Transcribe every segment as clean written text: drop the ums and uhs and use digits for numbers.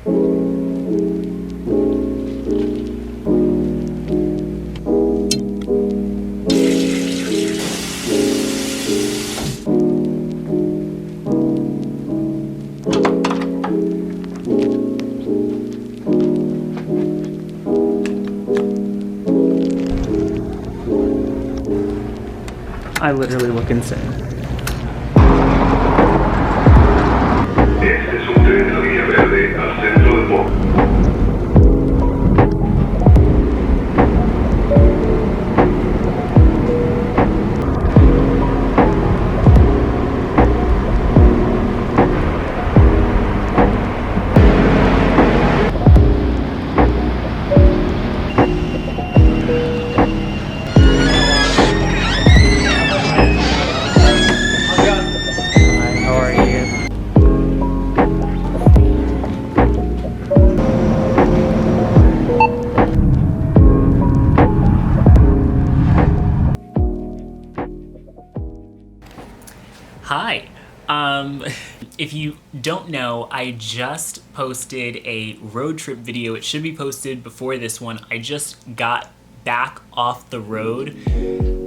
I literally look insane. Este es un tren de la línea verde al centro del Portland. Hi. If you don't know, I just posted a road trip video. It should be posted before this one. I just got back off the road.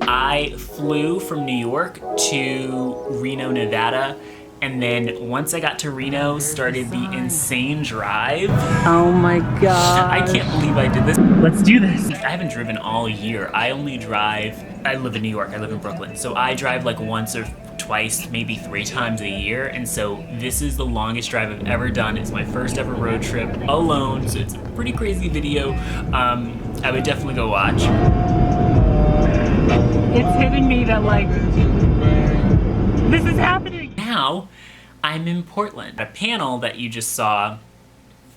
I flew from New York to Reno, Nevada, and then once I got to Reno, started the insane drive. Oh my god. I can't believe I did this. Let's do this. I haven't driven all year. I live in New York, I live in Brooklyn, so I drive like once or twice, maybe 3 times a year, and so this is the longest drive I've ever done. It's my first ever road trip alone, so it's a pretty crazy video. I would definitely go watch. It's hitting me that like, this is happening. Now, I'm in Portland. A panel that you just saw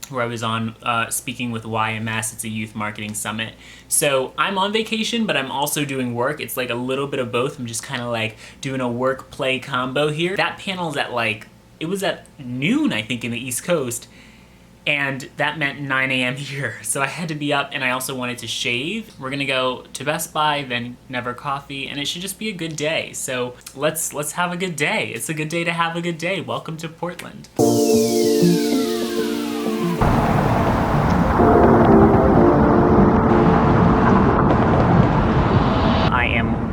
where I was on speaking with YMS. It's a youth marketing summit. So I'm on vacation, but I'm also doing work. It's like a little bit of both. I'm just kind of like doing a work-play combo here. That panel's at like, it was at noon, I think, in the East Coast, and that meant 9 a.m. here. So I had to be up, and I also wanted to shave. We're gonna go to Best Buy, then Never Coffee, and it should just be a good day. So let's have a good day. It's a good day to have a good day. Welcome to Portland.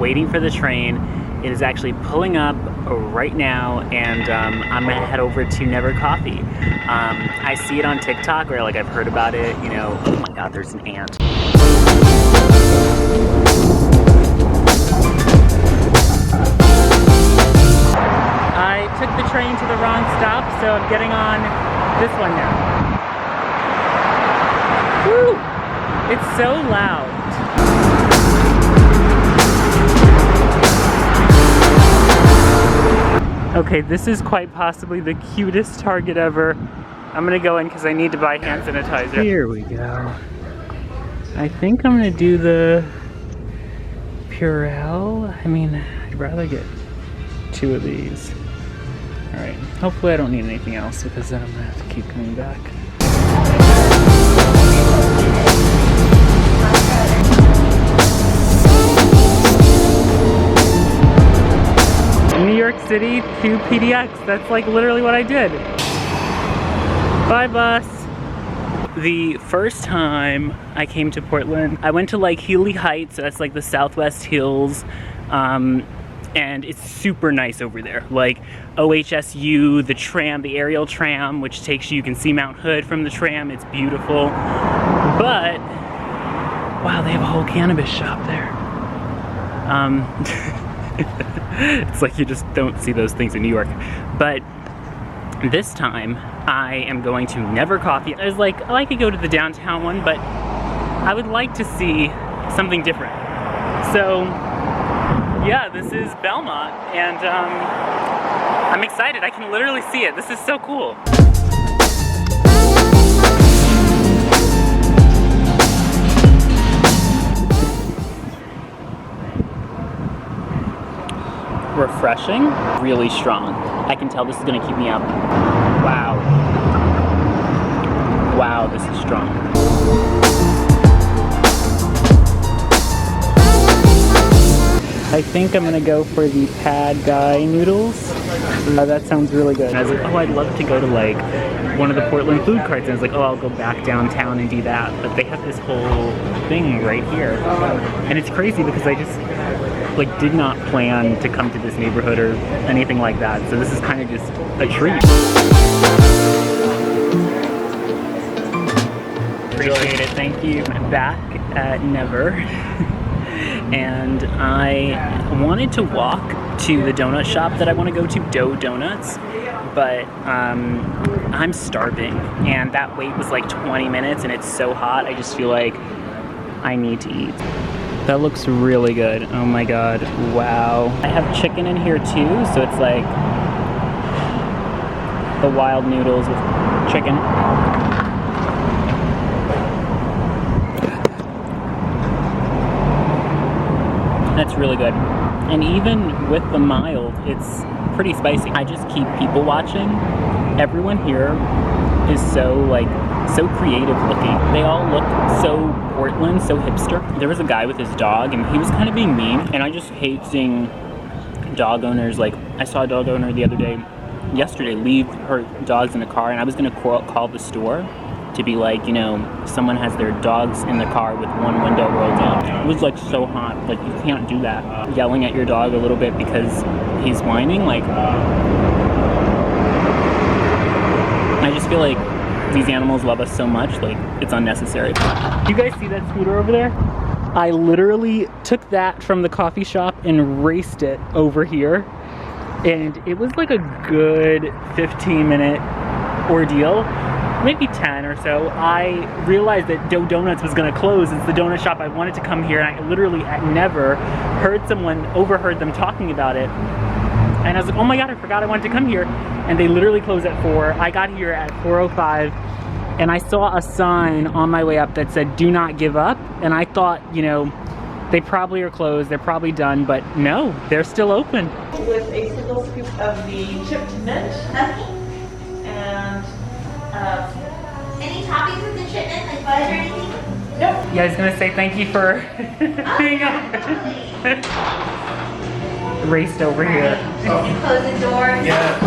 Waiting for the train. It is actually pulling up right now, and I'm gonna head over to Never Coffee. I see it on TikTok, or like I've heard about it, you know. Oh my god, there's an ant. I took the train to the wrong stop, so I'm getting on this one now. Woo! It's so loud. Okay, this is quite possibly the cutest Target ever. I'm gonna go in because I need to buy hand sanitizer. Here we go. I think I'm gonna do the Purell. I mean, I'd rather get 2 of these. All right, hopefully I don't need anything else because then I'm gonna have to keep coming back. New York City to PDX. That's like literally what I did. Bye, bus. The first time I came to Portland, I went to like Healy Heights. That's like the Southwest Hills. And it's super nice over there. Like OHSU, the tram, the aerial tram, which takes you can see Mount Hood from the tram. It's beautiful. But, wow, they have a whole cannabis shop there. It's like you just don't see those things in New York. But this time I am going to Never Coffee. I was like, oh, I could go to the downtown one, but I would like to see something different. So yeah, this is Belmont, and I'm excited. I can literally see it. This is so cool. Refreshing, really strong. I can tell this is gonna keep me up. Wow. Wow, this is strong. I think I'm gonna go for the Pad Guy noodles. That sounds really good. And I was like, oh, I'd love to go to like one of the Portland food carts. And I was like, oh, I'll go back downtown and do that. But they have this whole thing right here. And it's crazy because I just like did not plan to come to this neighborhood or anything like that. So this is kind of just a treat. Appreciate it, thank you. I'm back at Never. And I wanted to walk to the donut shop that I want to go to, Dough Donuts, but I'm starving, and that wait was like 20 minutes, and it's so hot, I just feel like I need to eat. That looks really good. Oh my god, wow. I have chicken in here too, so it's like the wild noodles with chicken. That's really good. And even with the mild, it's pretty spicy. I just keep people watching. Everyone here is so creative looking. They all look so Portland, so hipster. There was a guy with his dog and he was kind of being mean, and I just hate seeing dog owners. Like, I saw a dog owner yesterday leave her dogs in the car, and I was gonna call the store to be like, you know, someone has their dogs in the car with one window rolled down. It was like so hot, like you can't do that. Yelling at your dog a little bit because he's whining, like, I just feel like these animals love us so much, like it's unnecessary. You guys see that scooter over there? I literally took that from the coffee shop and raced it over here, and it was like a good 15-minute ordeal. Maybe 10 or so. I realized that Dough Donuts was gonna close. It's the donut shop I wanted to come here, and I literally at Never overheard them talking about it. And I was like, oh my god, I forgot I wanted to come here. And they literally closed at 4. I got here at 4:05, and I saw a sign on my way up that said, do not give up. And I thought, you know, they probably are closed, they're probably done, but no, they're still open. With a single scoop of the chipped mint honey and any toppings with the chicken, like butter or anything? nope. Yeah, I was gonna say thank you for being up. Raced over here. And close the doors. Yeah.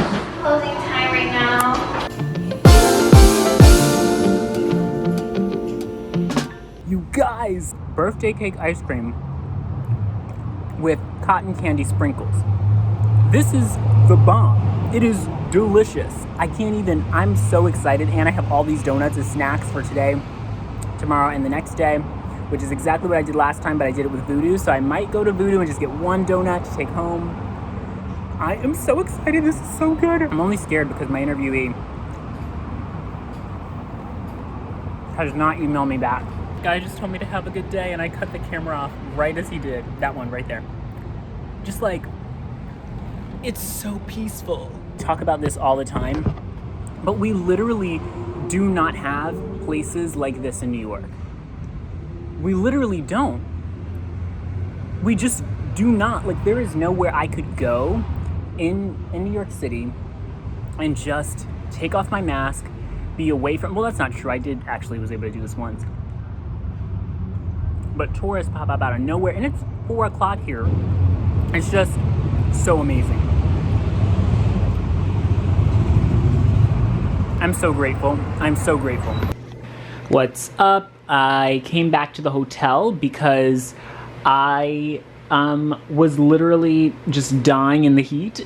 Closing time right now. You guys, birthday cake ice cream with cotton candy sprinkles. This is the bomb. It is delicious. I can't even, I'm so excited, and I have all these donuts as snacks for today, tomorrow, and the next day, which is exactly what I did last time, but I did it with Voodoo, so I might go to Voodoo and just get one donut to take home. I am so excited, this is so good. I'm only scared because my interviewee has not emailed me back. The guy just told me to have a good day, and I cut the camera off right as he did. That one right there. Just like, it's so peaceful. Talk about this all the time, but we literally do not have places like this in New York. We literally don't. We just do not. Like, there is nowhere I could go in New York City and just take off my mask, be away from, well, that's not true. I was able to do this once. But tourists pop up out of nowhere, and it's 4 o'clock here. It's just so amazing. I'm so grateful. I'm so grateful. What's up? I came back to the hotel because I was literally just dying in the heat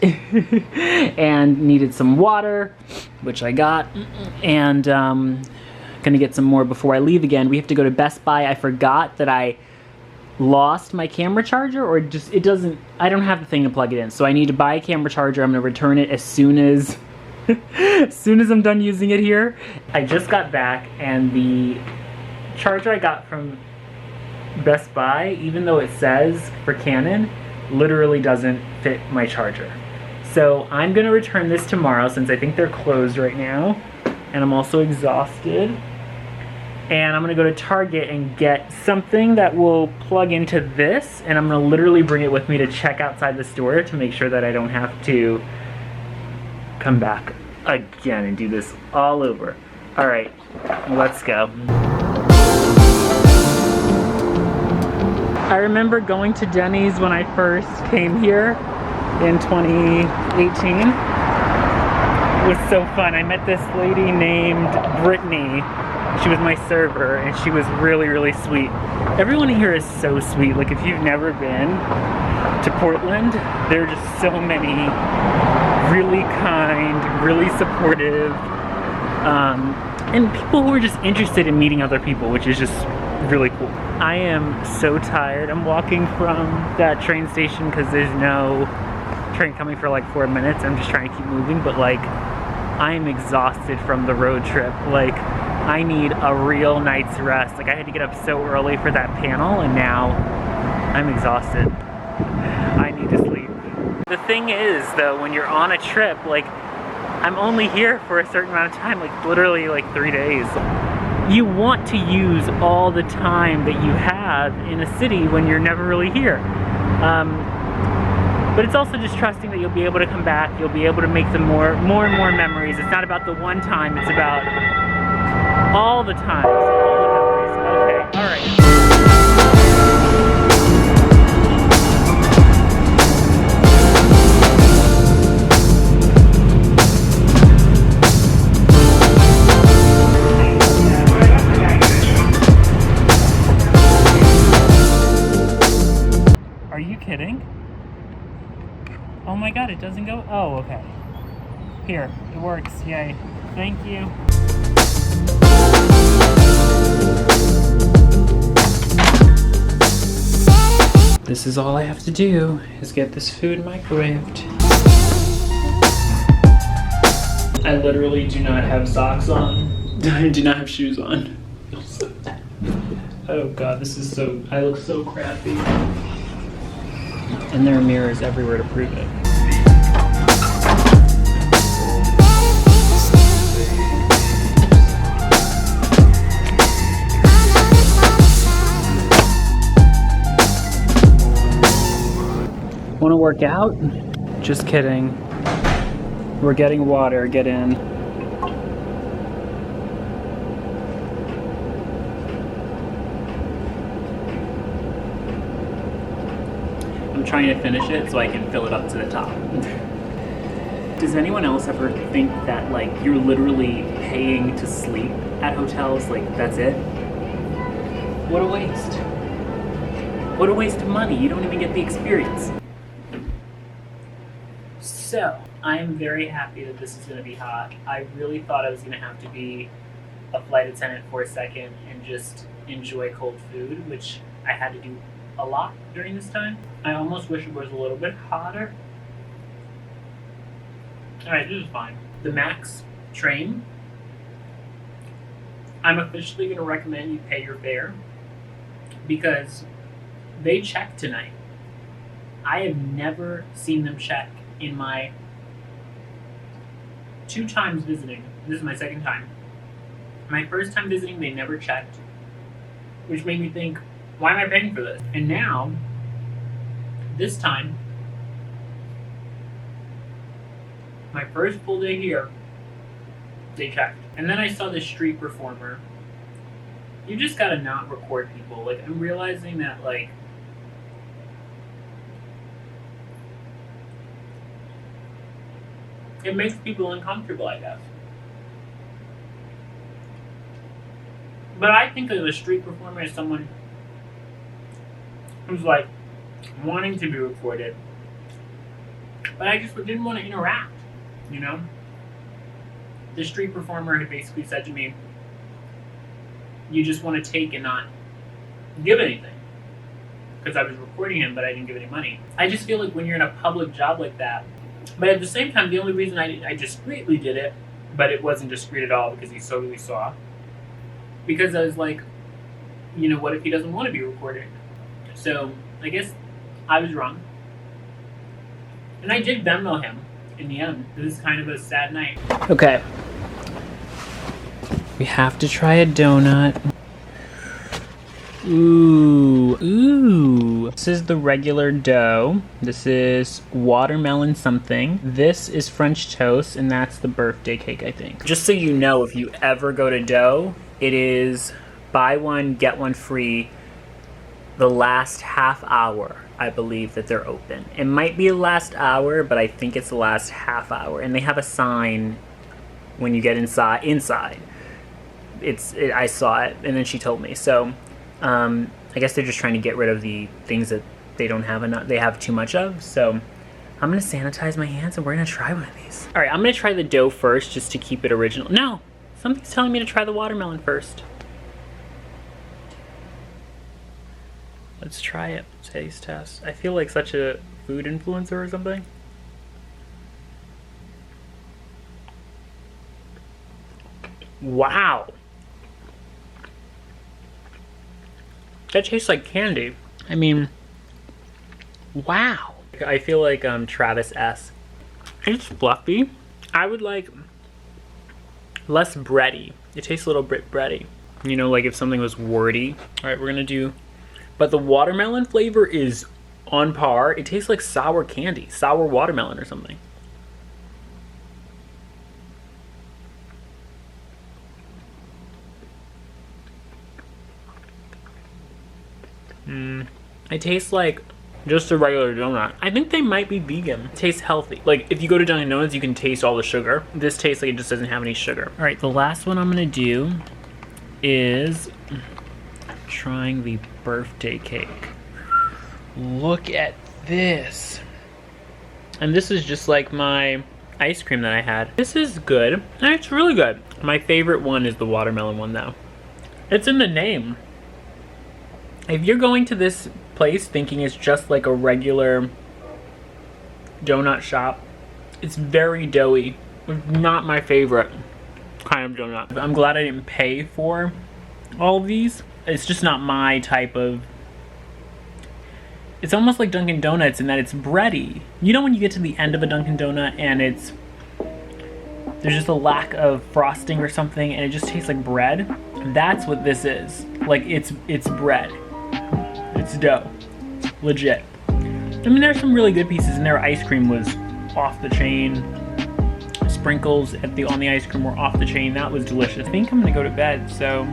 and needed some water, which I got, and gonna get some more before I leave again. We have to go to Best Buy. I forgot that I lost my camera charger, or just, it doesn't, I don't have the thing to plug it in, so I need to buy a camera charger. I'm gonna return it as soon as I'm done using it here. I just got back, and the charger I got from Best Buy, even though it says for Canon, literally doesn't fit my charger. So I'm gonna return this tomorrow since I think they're closed right now, and I'm also exhausted. And I'm gonna go to Target and get something that will plug into this, and I'm gonna literally bring it with me to check outside the store to make sure that I don't have to come back again and do this all over. All right, let's go. I remember going to Denny's when I first came here, in 2018. It was so fun. I met this lady named Brittany. She was my server, and she was really, really sweet. Everyone here is so sweet. Like, if you've never been to Portland, there are just so many really kind, really supportive, and people who are just interested in meeting other people, which is just really cool. I am so tired. I'm walking from that train station because there's no train coming for like 4 minutes. I'm just trying to keep moving, but like, I am exhausted from the road trip. Like, I need a real night's rest. Like, I had to get up so early for that panel, and now I'm exhausted. I need to sleep. The thing is, though, when you're on a trip, like, I'm only here for a certain amount of time, like literally like 3 days. You want to use all the time that you have in a city when you're never really here. But it's also just trusting that you'll be able to come back, you'll be able to make some more and more memories. It's not about the one time, it's about all the times, all the memories. Okay, all right. Are you kidding? Oh my god, it doesn't go? Oh, okay. Here, it works. Yay. Thank you. This is all I have to do, is get this food microwaved. I literally do not have socks on. I do not have shoes on. Oh god, this is so... I look so crappy. And there are mirrors everywhere to prove it. Want to work out? Just kidding. We're getting water. Get in. I'm trying to finish it so I can fill it up to the top. Does anyone else ever think that, like, you're literally paying to sleep at hotels? Like, that's it? What a waste. What a waste of money. You don't even get the experience. So, I am very happy that this is going to be hot. I really thought I was going to have to be a flight attendant for a second and just enjoy cold food, which I had to do a lot during this time. I almost wish it was a little bit hotter. Alright, this is fine. The Max train, I'm officially going to recommend you pay your fare because they check tonight. I have never seen them check in my 2 times visiting. This is my 2nd time. My first time visiting, they never checked, which made me think, why am I paying for this? And now, this time, my first full day here, they checked. And then I saw this street performer. You just gotta not record people. Like, I'm realizing that, like, it makes people uncomfortable, I guess. But I think of a street performer as someone who's like wanting to be recorded, but I just didn't want to interact, you know? The street performer had basically said to me, you just want to take and not give anything. Because I was recording him, but I didn't give any money. I just feel like when you're in a public job like that, but at the same time, the only reason I discreetly did it, but it wasn't discreet at all because he totally saw, because I was like, you know, what if he doesn't want to be recorded? So I guess I was wrong. And I did Venmo him in the end. This is kind of a sad night. Okay. We have to try a donut. Ooh. This is the regular dough. This is watermelon something. This is French toast, and that's the birthday cake, I think. Just so you know, if you ever go to dough, it is buy one, get one free the last half hour, I believe that they're open. It might be the last hour, but I think it's the last half hour. And they have a sign when you get inside. I saw it, and then she told me. So I guess they're just trying to get rid of the things that they don't have enough. They have too much of. So I'm gonna sanitize my hands, and we're gonna try one of these. All right, I'm gonna try the dough first, just to keep it original. No, something's telling me to try the watermelon first. Let's try it. Taste test. I feel like such a food influencer or something. Wow. That tastes like candy. I mean, wow. I feel like Travis S. It's fluffy. I would like less bready. It tastes a little bit bready. You know, like if something was wordy. All right, we're gonna do, but the watermelon flavor is on par. It tastes like sour candy, sour watermelon or something. It tastes like just a regular donut. I think they might be vegan. It tastes healthy. Like if you go to Dunkin' Donuts, you can taste all the sugar. This tastes like it just doesn't have any sugar. All right, the last one I'm gonna do is trying the birthday cake. Look at this. And this is just like my ice cream that I had. This is good, and it's really good. My favorite one is the watermelon one though. It's in the name. If you're going to this place thinking it's just like a regular donut shop, it's very doughy. It's not my favorite kind of donut. I'm glad I didn't pay for all of these. It's just not my type of... It's almost like Dunkin' Donuts in that it's bready. You know when you get to the end of a Dunkin' Donut and there's just a lack of frosting or something and it just tastes like bread? That's what this is. Like it's bread. It's dough. Legit. I mean, there's some really good pieces in there. Ice cream was off the chain. Sprinkles on the ice cream were off the chain. That was delicious. I think I'm gonna go to bed, so...